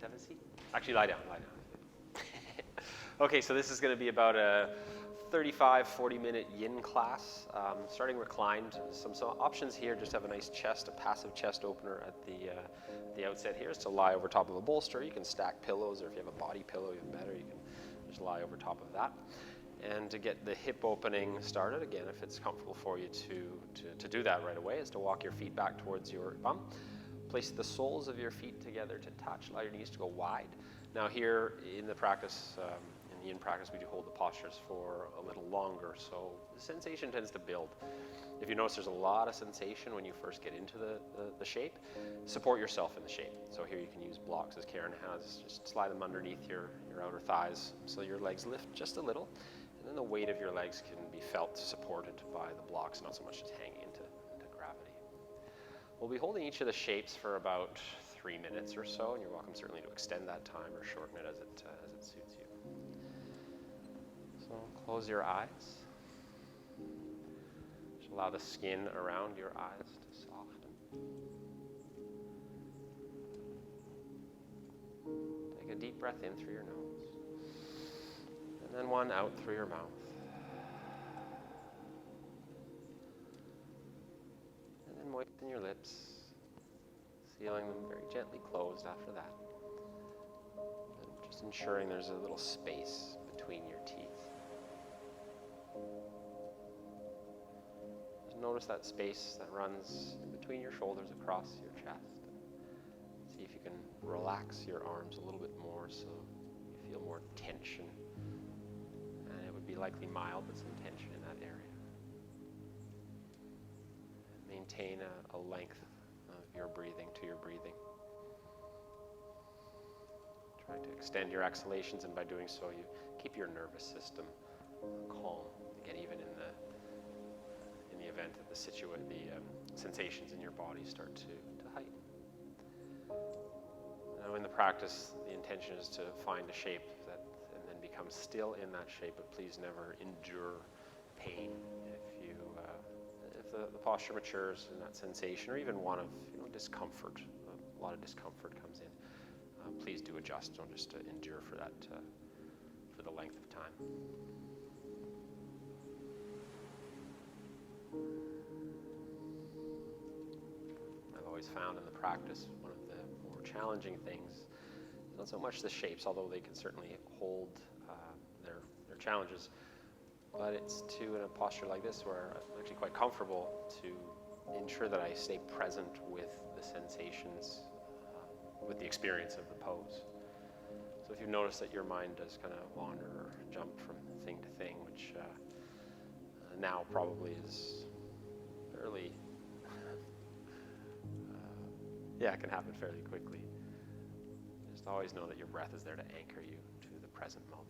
have a seat. Actually, lie down, lie down. Okay, so this is going to be about a 35-40 minute yin class, starting reclined. Some options here. Just have a nice chest, a passive chest opener at the outset here is to lie over top of a bolster. You can stack pillows, or if you have a body pillow, even better, you can just lie over top of that. And to get the hip opening started, again, if it's comfortable for you to do that right away, is to walk your feet back towards your bum. Place the soles of your feet together to touch. Allow your knees to go wide. Now here in the practice, in the yin practice, we do hold the postures for a little longer, so the sensation tends to build. If you notice there's a lot of sensation when you first get into the shape, support yourself in the shape. So here you can use blocks as Karen has. Just slide them underneath your outer thighs so your legs lift just a little. And then the weight of your legs can be felt supported by the blocks, not so much just hanging into gravity. We'll be holding each of the shapes for about 3 minutes or so, and you're welcome certainly to extend that time or shorten it as it suits you. So close your eyes. Just allow the skin around your eyes to soften. Take a deep breath in through your nose. And then one out through your mouth. And then moisten your lips, sealing them very gently closed after that. And just ensuring there's a little space between your teeth. Just notice that space that runs in between your shoulders across your chest. See if you can relax your arms a little bit more so you feel more tension. Be likely mild, but some tension in that area. Maintain a length of your breathing to your breathing. Try to extend your exhalations, and by doing so, you keep your nervous system calm. Again, even in the event that the sensations in your body start to heighten. Now, in the practice, the intention is to find a shape that become still in that shape, but please never endure pain. If the posture matures in that sensation, or even one of discomfort, a lot of discomfort comes in, please do adjust. Don't just endure for that for the length of time. I've always found in the practice one of the more challenging things, not so much the shapes, although they can certainly hold their challenges, but it's in a posture like this where I'm actually quite comfortable to ensure that I stay present with the sensations, with the experience of the pose. So if you notice that your mind does kind of wander or jump from thing to thing, which now probably is fairly, it can happen fairly quickly. Just always know that your breath is there to anchor you to the present moment.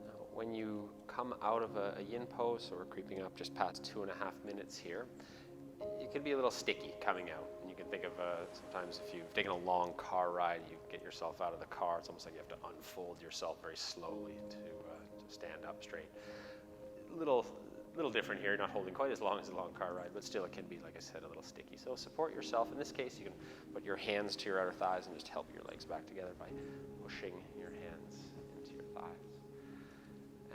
Now, when you come out of a yin pose, so we're creeping up just past 2.5 minutes here, it can be a little sticky coming out. And you can think of sometimes if you've taken a long car ride, you get yourself out of the car, it's almost like you have to unfold yourself very slowly to stand up straight. Little different here, not holding quite as long as a long car ride, but still it can be, like I said, a little sticky. So support yourself. In this case, you can put your hands to your outer thighs and just help your legs back together by pushing your hands into your thighs.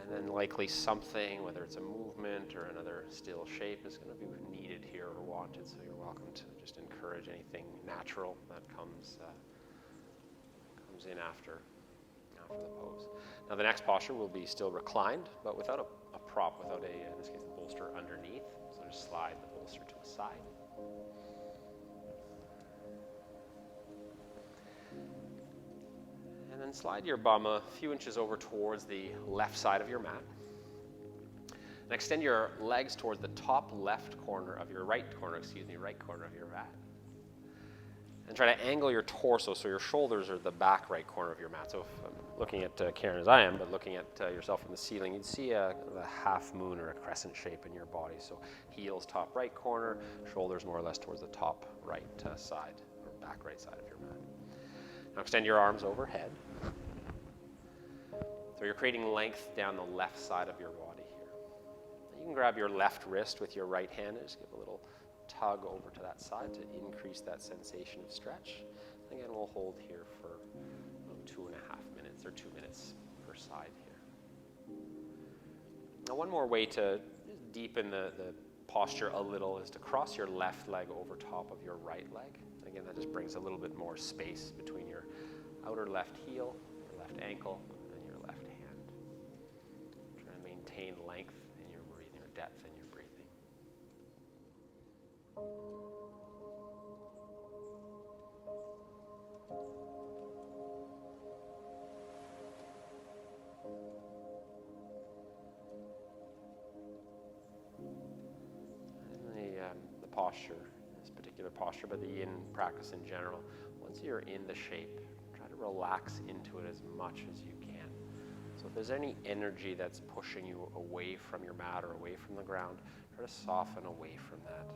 And then likely something, whether it's a movement or another still shape, is going to be needed here or wanted. So you're welcome to just encourage anything natural that comes in after the pose. Now the next posture will be still reclined, but without a prop, without in this case, a bolster underneath. So just slide the bolster to the side. And then slide your bum a few inches over towards the left side of your mat. And extend your legs towards the top left corner of your right corner of your mat. And try to angle your torso so your shoulders are the back right corner of your mat. So if I'm looking at Karen as I am, but looking at yourself from the ceiling, you'd see a half moon or a crescent shape in your body. So heels top right corner, shoulders more or less towards the top right side or back right side of your mat. Now extend your arms overhead. So you're creating length down the left side of your body here. And you can grab your left wrist with your right hand and just give a little tug over to that side to increase that sensation of stretch. Again, we'll hold here for about 2.5 minutes or 2 minutes per side here. Now, one more way to deepen the posture a little is to cross your left leg over top of your right leg. Again, that just brings a little bit more space between your outer left heel, your left ankle, and your left hand. Try to maintain length in your breathing, or depth in your breathing. The posture, this particular posture, but the yin practice in general, once you're in the shape, try to relax into it as much as you can. So if there's any energy that's pushing you away from your mat or away from the ground, try to soften away from that.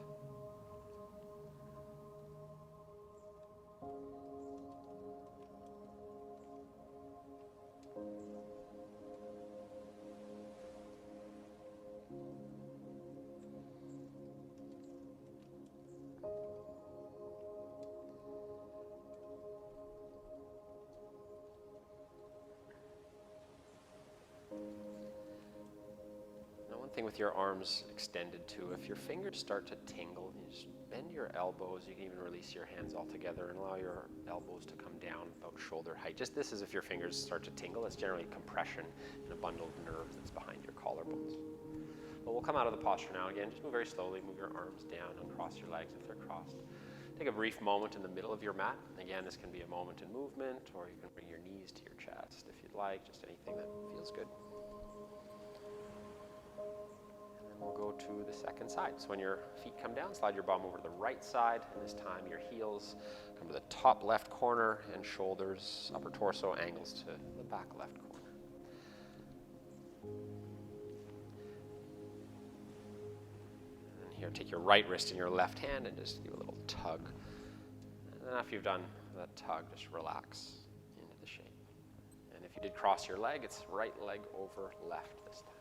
With your arms extended too, if your fingers start to tingle, you just bend your elbows. You can even release your hands altogether and allow your elbows to come down about shoulder height. Just this is if your fingers start to tingle. It's generally compression in a bundle of nerves that's behind your collarbones. But we'll come out of the posture now. Again, just move very slowly. Move your arms down and cross your legs if they're crossed. Take a brief moment in the middle of your mat. Again, this can be a moment in movement, or you can bring your knees to your chest if you'd like, just anything that feels good. We'll go to the second side. So when your feet come down, slide your bum over to the right side, and this time your heels come to the top left corner and shoulders, upper torso angles to the back left corner. And here, take your right wrist in your left hand and just give a little tug. And then after you've done that tug, just relax into the shape. And if you did cross your leg, it's right leg over left this time.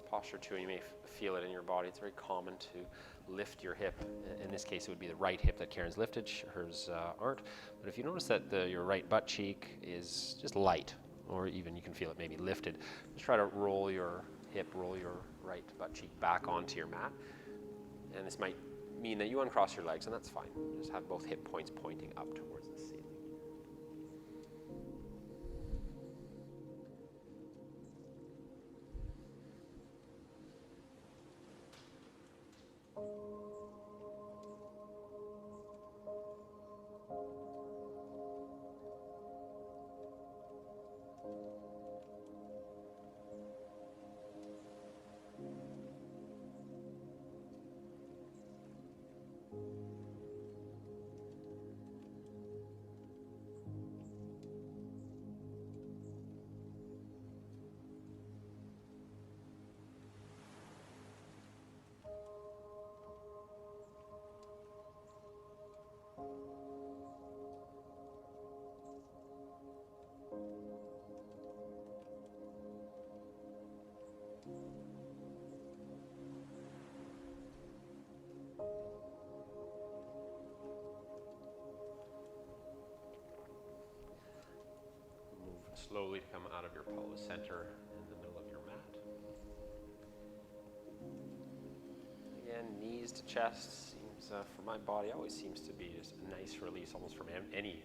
Posture too, and you may feel it in your body. It's very common to lift your hip. In this case, it would be the right hip that Karen's lifted. Hers aren't. But if you notice that your right butt cheek is just light, or even you can feel it maybe lifted, just try to roll your hip, roll your right butt cheek back onto your mat. And this might mean that you uncross your legs, and that's fine. Just have both hip points pointing up towards the ceiling. Slowly to come out of your pose, center in the middle of your mat. Again, knees to chest seems, for my body, always seems to be just a nice release almost from any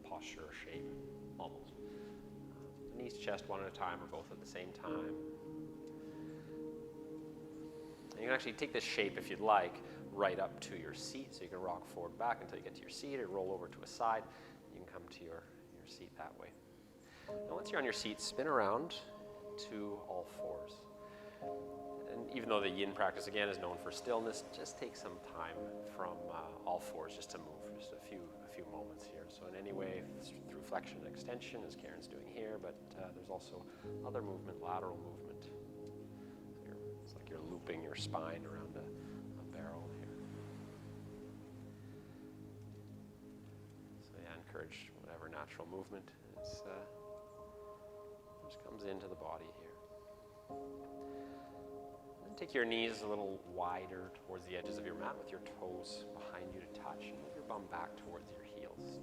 posture or shape, almost. Knees to chest one at a time or both at the same time. And you can actually take this shape, if you'd like, right up to your seat. So you can rock forward back until you get to your seat or roll over to a side. You can come to your seat that way. Now once you're on your seat, spin around to all fours. And even though the yin practice, again, is known for stillness, just take some time from all fours just to move. just a few moments here. So in any way, through flexion and extension, as Karen's doing here, but there's also other movement, lateral movement. So it's like you're looping your spine around a barrel here. So yeah, encourage whatever natural movement is, just comes into the body here. And take your knees a little wider towards the edges of your mat with your toes behind you to touch, and move your bum back towards your heels.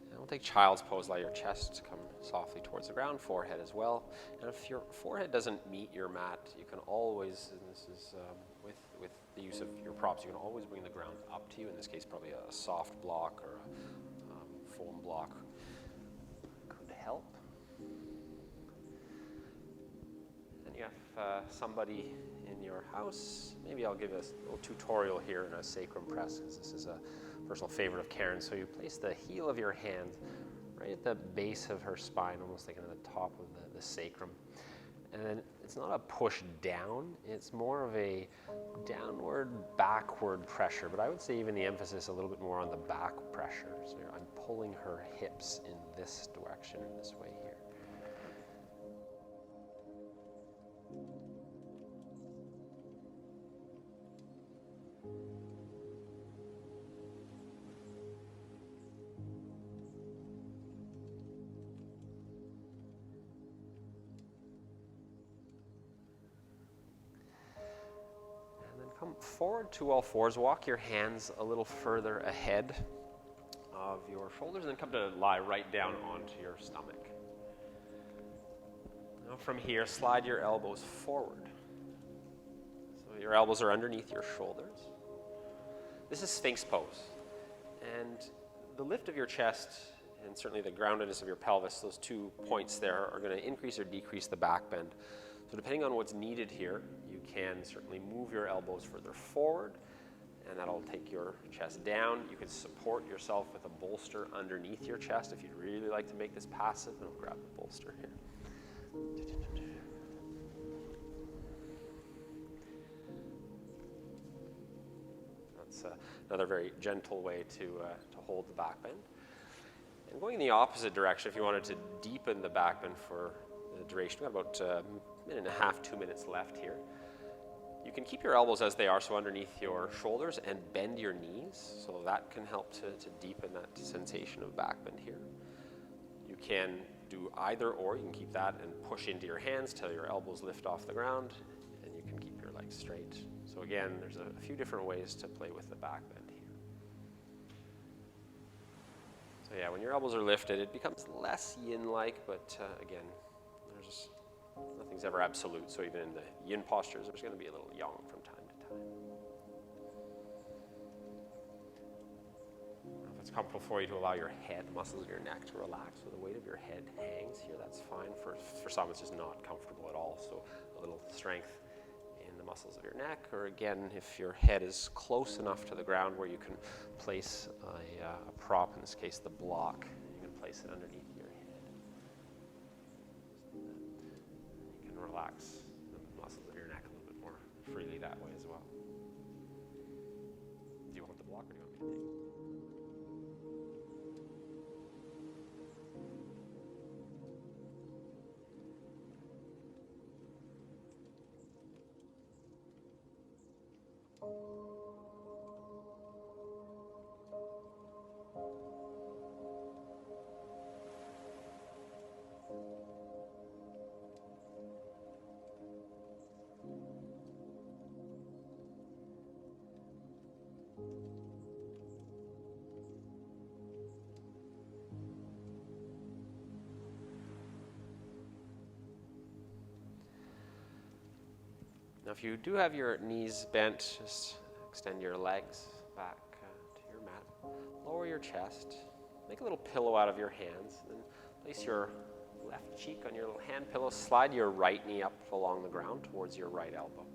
And we'll take child's pose. Allow your chest to come softly towards the ground, forehead as well. And if your forehead doesn't meet your mat, you can always, and this is with the use of your props, you can always bring the ground up to you. In this case, probably a soft block or a foam block could help. And you have somebody in your house. Maybe I'll give a little tutorial here in a sacrum press, because this is a personal favorite of Karen. So you place the heel of your hand right at the base of her spine, almost like at the top of the sacrum. And then it's not a push down, it's more of a downward, backward pressure. But I would say even the emphasis a little bit more on the back pressure. So I'm pulling her hips in this direction, in this way here. Come forward to all fours. Walk your hands a little further ahead of your shoulders, and then come to lie right down onto your stomach. Now from here, slide your elbows forward. So your elbows are underneath your shoulders. This is Sphinx pose. And the lift of your chest, and certainly the groundedness of your pelvis, those 2 points there are going to increase or decrease the back bend. So depending on what's needed here, you can certainly move your elbows further forward, and that'll take your chest down. You can support yourself with a bolster underneath your chest if you'd really like to make this passive. And I'll grab the bolster here. That's another very gentle way to hold the back bend. And going in the opposite direction, if you wanted to deepen the back bend for the duration, we've got about a minute and a half, 2 minutes left here. You can keep your elbows as they are, so underneath your shoulders, and bend your knees, so that can help to deepen that sensation of back bend here. You can do either or. You can keep that and push into your hands till your elbows lift off the ground, and you can keep your legs straight. So again, there's a few different ways to play with the back bend here. So yeah, when your elbows are lifted, it becomes less yin-like, but again, nothing's ever absolute, so even in the yin postures, there's going to be a little yang from time to time. If it's comfortable for you to allow your head, the muscles of your neck to relax, so the weight of your head hangs here, that's fine. For some, it's just not comfortable at all, so a little strength in the muscles of your neck, or again, if your head is close enough to the ground where you can place a prop, in this case the block, you can place it underneath your head. Relax the muscles of your neck a little bit more freely that way as well. Do you want the block, or do you want me to take it? Now, if you do have your knees bent, just extend your legs back to your mat. Lower your chest. Make a little pillow out of your hands. Then place your left cheek on your little hand pillow. Slide your right knee up along the ground towards your right elbow.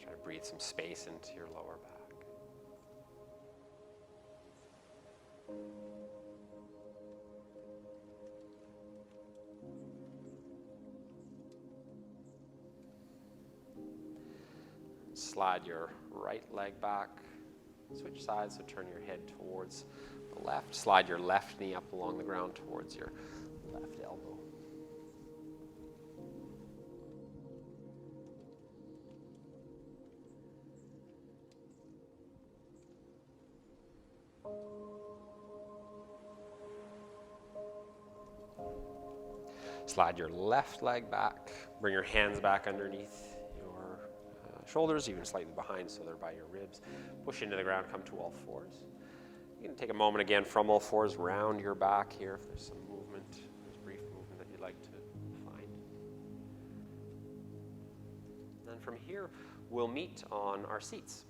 Try to breathe some space into your lower back. slide your right leg back. Switch sides, so turn your head towards the left. Slide your left knee up along the ground towards your left elbow. Slide your left leg back. Bring your hands back underneath your shoulders, even slightly behind so they're by your ribs. Push into the ground, come to all fours. You can take a moment again from all fours, round your back here if there's some movement, there's brief movement that you'd like to find. And then from here, we'll meet on our seats.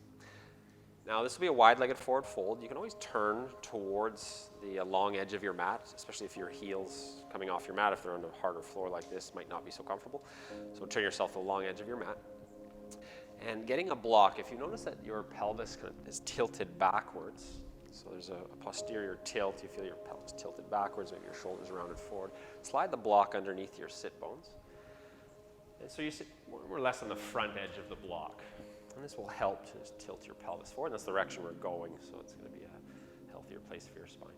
Now this will be a wide-legged forward fold. You can always turn towards the long edge of your mat, especially if your heels coming off your mat, if they're on a harder floor like this, might not be so comfortable. So turn yourself to the long edge of your mat. And getting a block, if you notice that your pelvis is tilted backwards, so there's a posterior tilt, you feel your pelvis tilted backwards, maybe your shoulders rounded forward, slide the block underneath your sit bones. And so you sit more or less on the front edge of the block. And this will help to just tilt your pelvis forward. That's the direction we're going, so it's going to be a healthier place for your spine.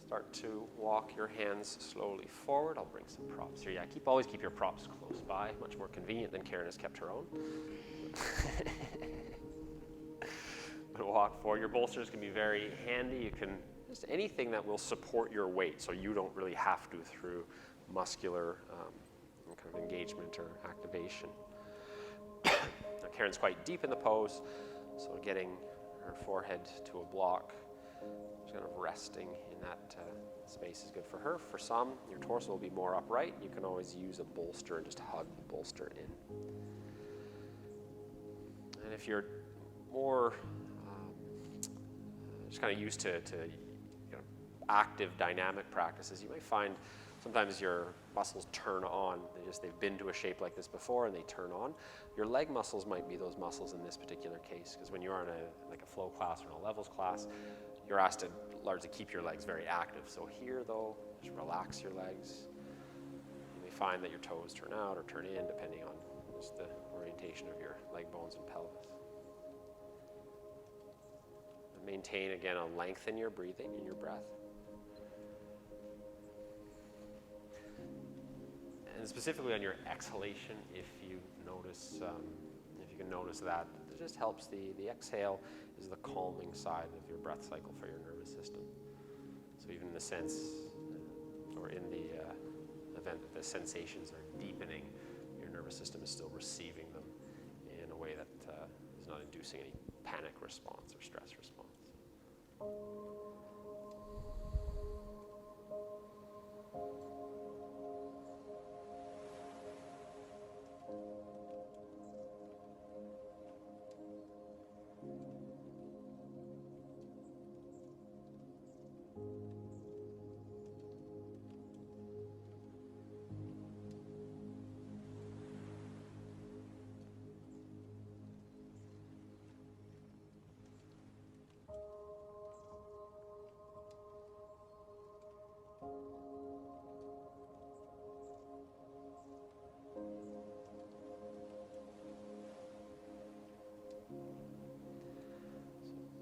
Start to walk your hands slowly forward. I'll bring some props here. Yeah, always keep your props close by. Much more convenient than Karen has kept her own. But walk forward. Your bolsters can be very handy. You can just anything that will support your weight, so you don't really have to through muscular kind of engagement or activation. Now Karen's quite deep in the pose, so getting her forehead to a block, just kind of resting in that space is good for her. For some, your torso will be more upright. You can always use a bolster and just hug the bolster in. And if you're more just kind of used to active dynamic practices, you might find sometimes your muscles turn on. They've been to a shape like this before and they turn on. Your leg muscles might be those muscles in this particular case, because when you're on a flow class or a levels class, you're asked to largely keep your legs very active. So here though, just relax your legs. You may find that your toes turn out or turn in depending on just the orientation of your leg bones and pelvis. And maintain again a length in your breathing, in your breath. And specifically on your exhalation, if you can notice that, it just helps. The exhale is the calming side of your breath cycle for your nervous system. So even in the sense, or in the event that the sensations are deepening, your nervous system is still receiving them in a way that is not inducing any panic response or stress response.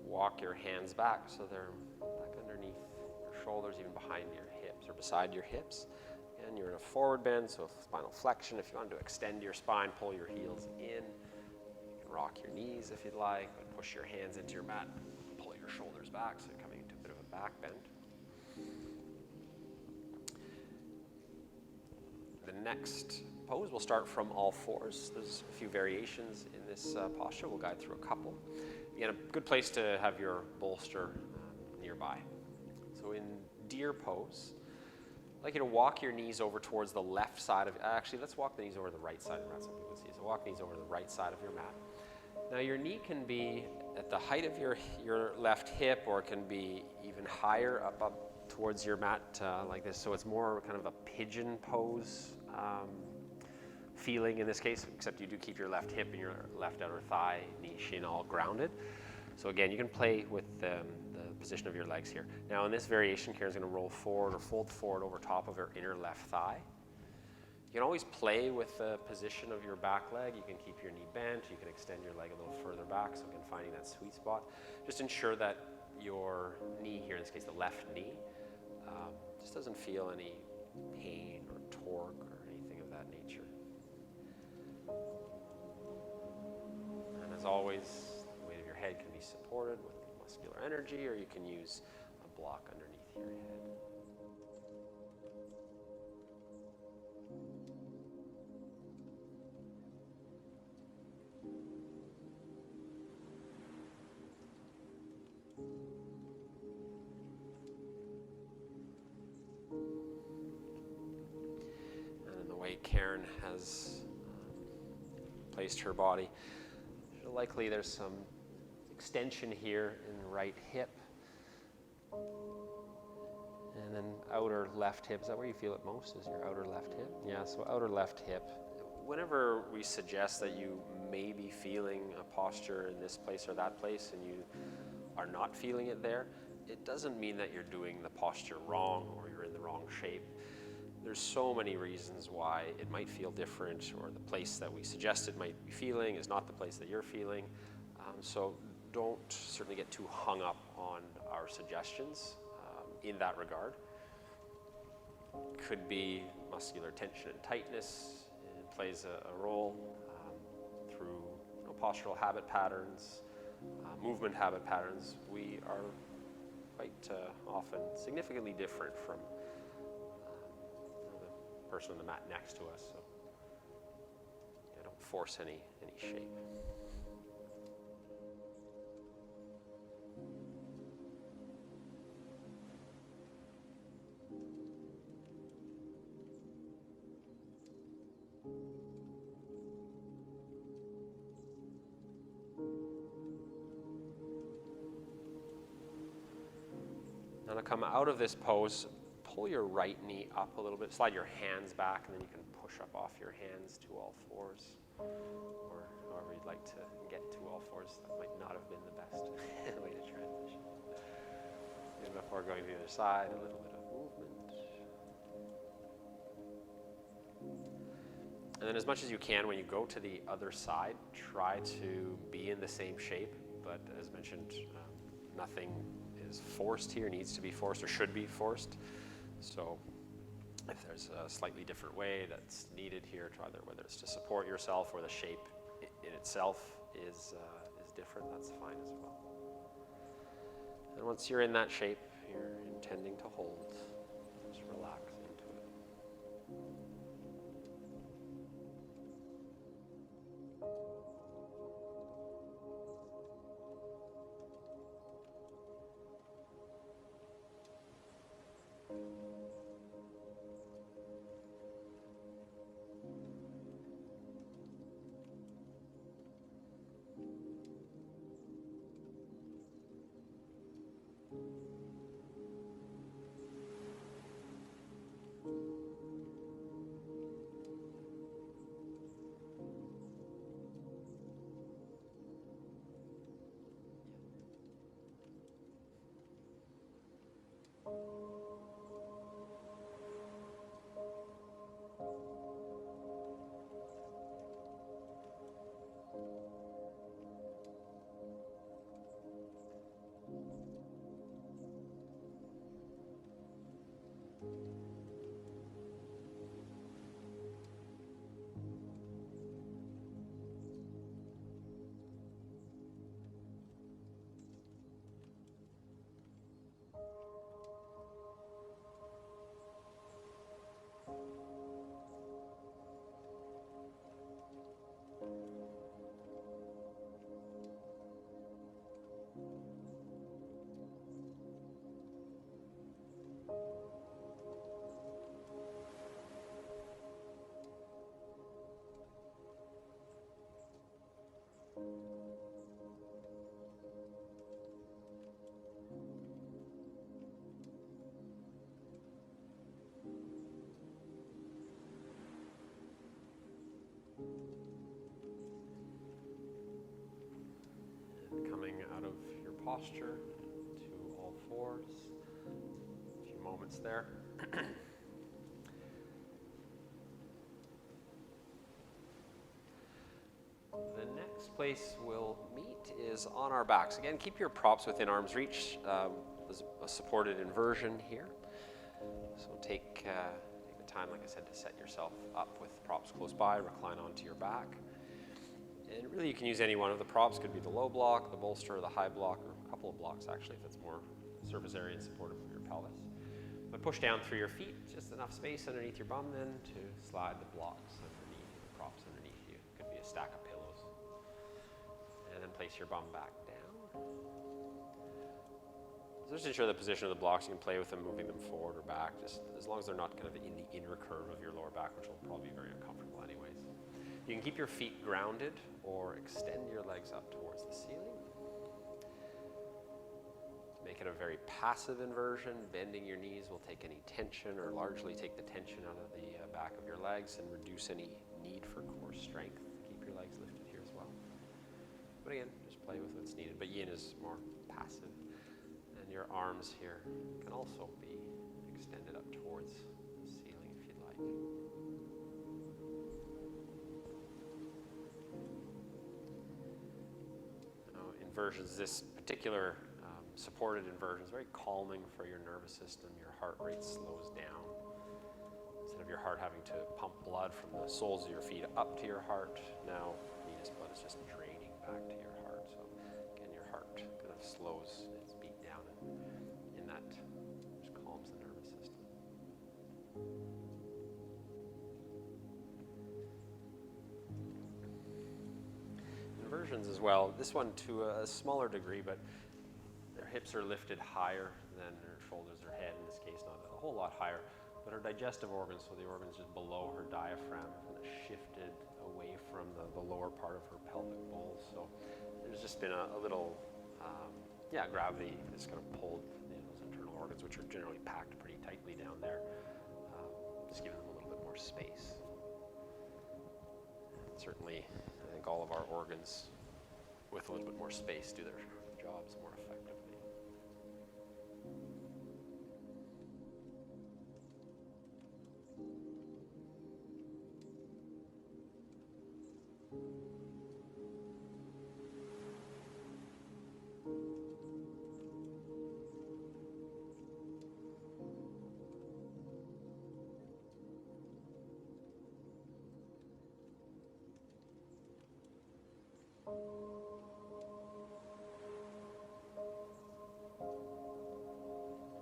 Walk your hands back so they're back underneath your shoulders, even behind your hips or beside your hips. And you're in a forward bend, so spinal flexion. If you want to extend your spine, pull your heels in. You can rock your knees if you'd like, but push your hands into your mat. Pull your shoulders back so you're coming into a bit of a back bend. The next pose will start from all fours. There's a few variations in this posture. We'll guide through a couple. Again, a good place to have your bolster nearby. So in deer pose, I'd like you to walk your knees over towards the left side of, actually let's walk the knees over the right side of the mat so people can see. So walk knees over the right side of your mat. Now your knee can be at the height of your left hip, or it can be even higher up towards your mat like this. So it's more kind of a pigeon pose feeling in this case, except you do keep your left hip and your left outer thigh, knee, shin all grounded. So again, you can play with the position of your legs here. Now in this variation, Karen's going to roll forward or fold forward over top of her inner left thigh. You can always play with the position of your back leg. You can keep your knee bent. You can extend your leg a little further back. So again, finding that sweet spot. Just ensure that your knee here, in this case the left knee, just doesn't feel any pain or torque or anything of that nature. And as always, the weight of your head can be supported with muscular energy, or you can use a block underneath your head. Karen has placed her body. Likely there's some extension here in the right hip. And then outer left hip. Is that where you feel it most, is your outer left hip? Yeah, so outer left hip. Whenever we suggest that you may be feeling a posture in this place or that place and you are not feeling it there, it doesn't mean that you're doing the posture wrong or you're in the wrong shape. There's so many reasons why it might feel different, or the place that we suggest it might be feeling is not the place that you're feeling. So don't certainly get too hung up on our suggestions in that regard. Could be muscular tension and tightness. It plays a role through postural habit patterns, movement habit patterns. We are quite often significantly different from person on the mat next to us, so don't force any shape. Now to come out of this pose, pull your right knee up a little bit, slide your hands back, and then you can push up off your hands to all fours, or however you'd like to get to all fours. That might not have been the best way to transition. And before going to the other side, a little bit of movement. And then as much as you can, when you go to the other side, try to be in the same shape, but as mentioned, nothing is forced here, needs to be forced or should be forced. So if there's a slightly different way that's needed here, whether it's to support yourself or the shape in itself is different, that's fine as well. And once you're in that shape, you're intending to hold, just relax into it. Coming out of your posture to all fours. A few moments there. The next place we'll meet is on our backs. Again, keep your props within arm's reach. There's a supported inversion here. So take the time, like I said, to set yourself up with props close by, recline onto your back. And really you can use any one of the props. Could be the low block, the bolster, the high block, or a couple of blocks actually if it's more surface area and supportive of your pelvis. But push down through your feet, just enough space underneath your bum then to slide the blocks underneath, the props underneath you. Could be a stack of pillows. And then place your bum back down. So just ensure the position of the blocks. You can play with them, moving them forward or back, just as long as they're not kind of in the inner curve of your lower back, which will probably be very uncomfortable anyways. You can keep your feet grounded or extend your legs up towards the ceiling. Make it a very passive inversion. Bending your knees will take any tension or largely take the tension out of the back of your legs and reduce any need for core strength. Keep your legs lifted here as well. But again, just play with what's needed. But Yin is more passive. And your arms here can also be extended up towards the ceiling if you'd like. Now, inversions, this particular supported inversion is very calming for your nervous system. Your heart rate slows down. Instead of your heart having to pump blood from the soles of your feet up to your heart, now venous blood is just draining back to your heart. So again, your heart kind of slows its beat down, and in that just calms the nervous system. Inversions as well. This one to a smaller degree, but their hips are lifted higher than her shoulders, her head in this case, not a whole lot higher, but her digestive organs, so the organs just below her diaphragm, kind of shifted away from the lower part of her pelvic bowl. So there's just been a little, gravity has kind of pulled those internal organs, which are generally packed pretty tightly down there, just giving them a little bit more space. And certainly, I think all of our organs, with a little bit more space, do their jobs more effectively.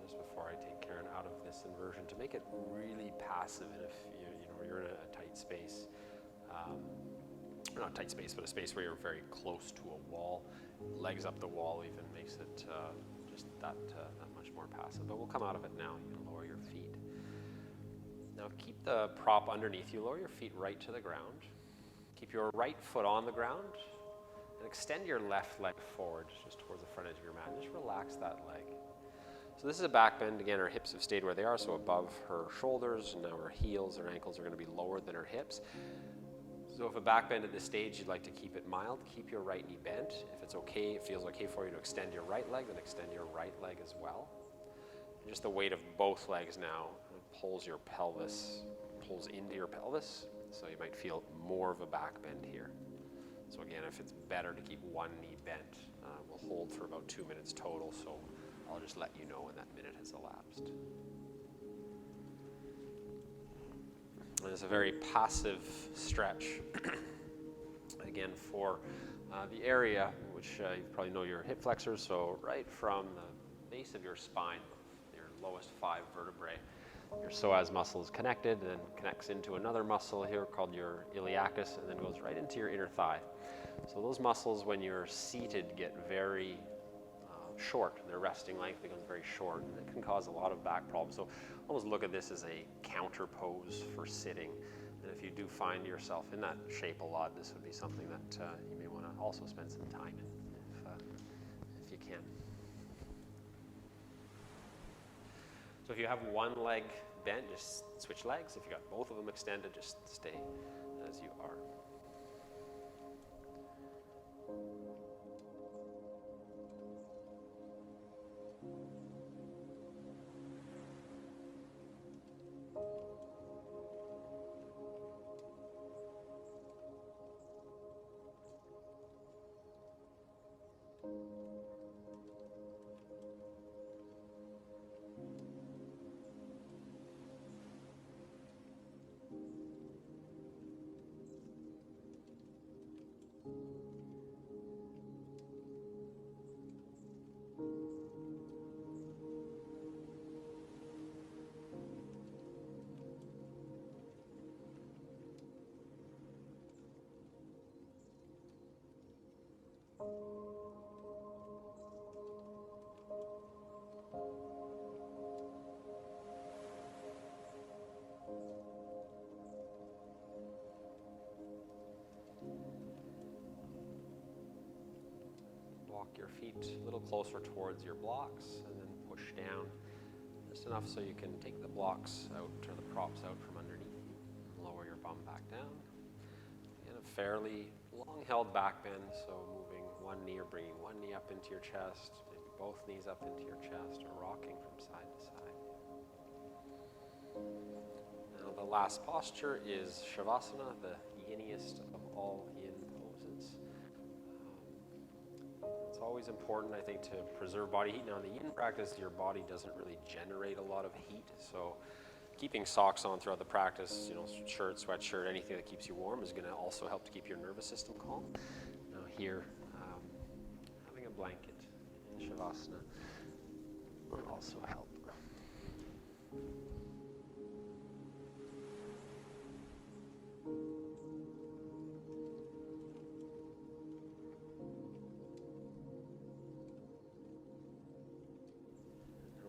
Just before I take Karen out of this inversion, to make it really passive, and if you're in a tight space, not a tight space, but a space where you're very close to a wall, legs up the wall even makes it just that much more passive. But we'll come out of it now. You can lower your feet. Now keep the prop underneath you. Lower your feet right to the ground. Keep your right foot on the ground. And extend your left leg forward, just towards the front edge of your mat. And just relax that leg. So this is a back bend. Again, her hips have stayed where they are, so above her shoulders, and now her heels, her ankles are going to be lower than her hips. So if a back bend at this stage, you'd like to keep it mild, keep your right knee bent. If it's okay, it feels okay for you to extend your right leg, then extend your right leg as well. And just the weight of both legs now pulls your pelvis, pulls into your pelvis, so you might feel more of a back bend here. So again, if it's better to keep one knee bent, we'll hold for about 2 minutes total, so I'll just let you know when that minute has elapsed. And it's a very passive stretch, again, for the area, which you probably know your hip flexors, so right from the base of your spine, your lowest 5 vertebrae, your psoas muscle is connected and connects into another muscle here called your iliacus, and then goes right into your inner thigh. So those muscles, when you're seated, get very short. Their resting length becomes very short, and it can cause a lot of back problems. So almost look at this as a counter pose for sitting. And if you do find yourself in that shape a lot, this would be something that you may want to also spend some time in, if you can. So if you have one leg bent, just switch legs. If you got both of them extended, just stay as you are. walk your feet a little closer towards your blocks and then push down just enough so you can take the blocks out or the props out from underneath. Lower your bum back down. In a fairly long held back bend, so moving one knee or bringing one knee up into your chest, maybe both knees up into your chest, or rocking from side to side. Now the last posture is Savasana, the yiniest of all yin poses. It's always important, I think, to preserve body heat. Now in the yin practice, your body doesn't really generate a lot of heat, so keeping socks on throughout the practice, shirt, sweatshirt, anything that keeps you warm is going to also help to keep your nervous system calm. Now here, having a blanket in Savasana will also help.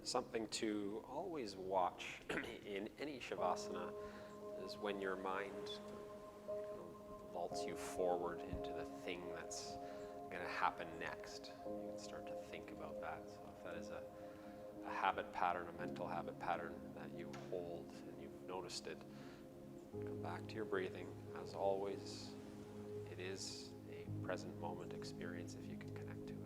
Something to always watch in any Savasana is when your mind vaults you forward into the thing that's going to happen next. You can start to think about that. So if that is a habit pattern, a mental habit pattern that you hold and you've noticed it, come back to your breathing. As always, it is a present moment experience if you can connect to it.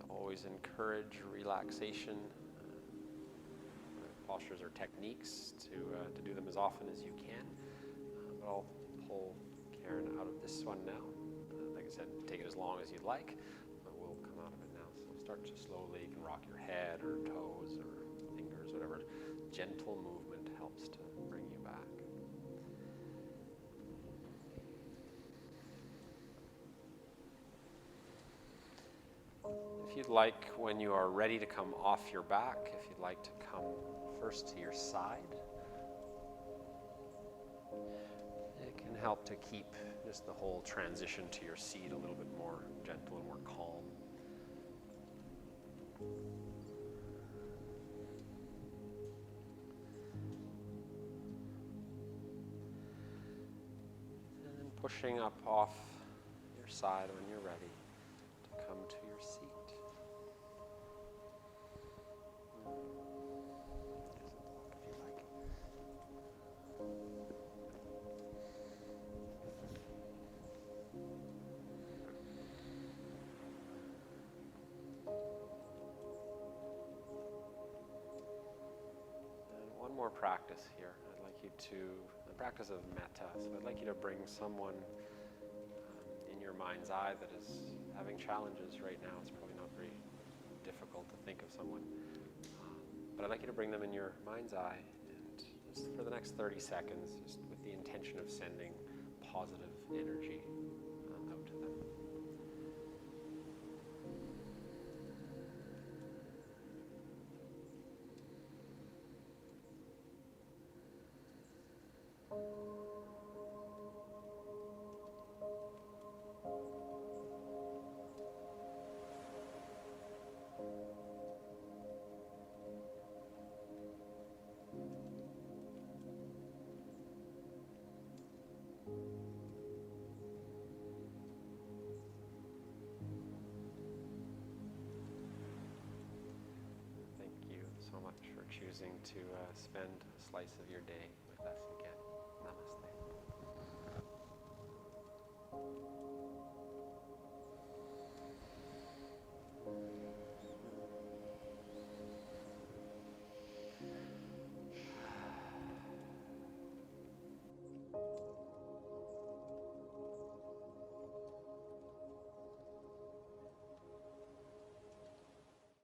Always encourage relaxation. Postures are techniques to do them as often as you can. But I'll pull Karen out of this one now. Like I said, take it as long as you'd like, but we'll come out of it now. So start to slowly, you can rock your head or toes or fingers, whatever. Gentle movement helps to bring you back. If you'd like, when you are ready to come off your back, if you'd like to come first to your side, it can help to keep just the whole transition to your seat a little bit more gentle and more calm. And then pushing up off your side when you're ready to come to your seat. One more practice here. I'd like you to, the practice of metta. So I'd like you to bring someone in your mind's eye that is having challenges right now. It's probably not very difficult to think of someone. But I'd like you to bring them in your mind's eye and just for the next 30 seconds, just with the intention of sending positive energy out to them. So much for choosing to spend a slice of your day with us again. Namaste.